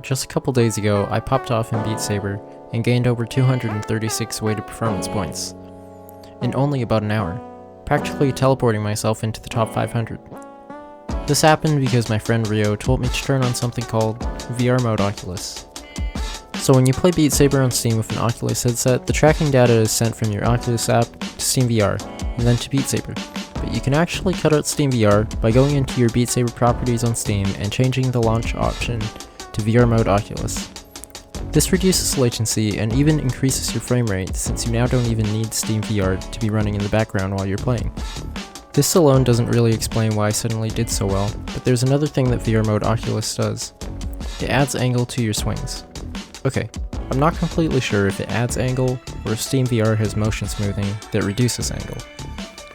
just a couple days ago, I popped off in BeatSaber and gained over 236 weighted performance points in only about an hour, practically teleporting myself into the top 500. This happened because my friend Rio told me to turn on something called VRMode Oculus. So when you play BeatSaber on Steam with an Oculus headset, the tracking data is sent from your Oculus app to SteamVR, and then to BeatSaber. But you can actually cut out SteamVR by going into your BeatSaber properties on Steam and changing the launch option to VRMode Oculus. This reduces latency and even increases your frame rate, since you now don't even need SteamVR to be running in the background while you're playing. This alone doesn't really explain why I suddenly did so well, but there's another thing that VRMode Oculus does. It adds angle to your swings. Okay, I'm not completely sure if it adds angle or if SteamVR has motion smoothing that reduces angle.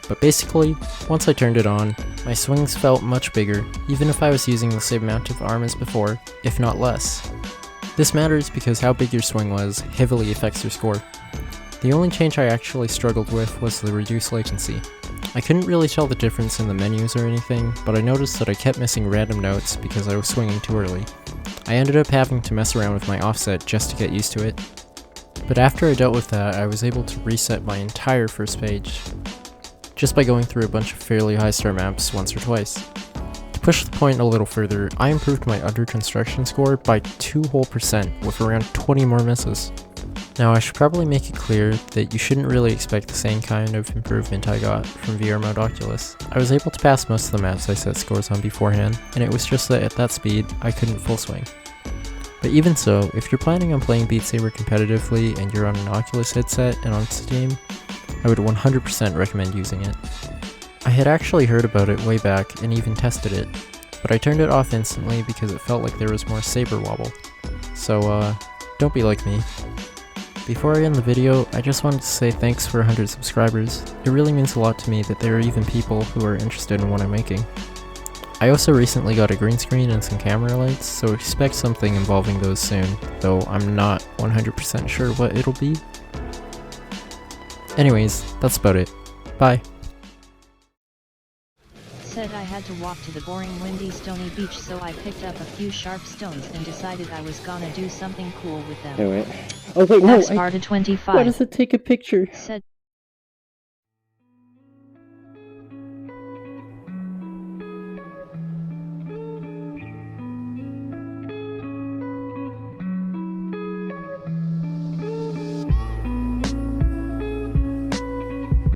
But basically, once I turned it on, my swings felt much bigger, even if I was using the same amount of arm as before, if not less. This matters because how big your swing was heavily affects your score. The only change I actually struggled with was the reduced latency. I couldn't really tell the difference in the menus or anything, but I noticed that I kept missing random notes because I was swinging too early. I ended up having to mess around with my offset just to get used to it. But after I dealt with that, I was able to reset my entire first page, just by going through a bunch of fairly high star maps once or twice. To push the point a little further, I improved my under construction score by 2% with around 20 more misses. Now I should probably make it clear that you shouldn't really expect the same kind of improvement I got from VRMode Oculus. I was able to pass most of the maps I set scores on beforehand, and it was just that at that speed, I couldn't full swing. But even so, if you're planning on playing BeatSaber competitively and you're on an Oculus headset and on Steam, I would 100% recommend using it. I had actually heard about it way back and even tested it, but I turned it off instantly because it felt like there was more saber wobble. So don't be like me. Before I end the video, I just wanted to say thanks for 100 subscribers. It really means a lot to me that there are even people who are interested in what I'm making. I also recently got a green screen and some camera lights, so expect something involving those soon, though I'm not 100% sure what it'll be. Anyways, that's about it. Bye. Said I had to walk to the boring windy stony beach, so I picked up a few sharp stones and decided I was gonna do something cool with them. Hey, wait. Oh wait, no! Sparta 25. Why does it take a picture? Said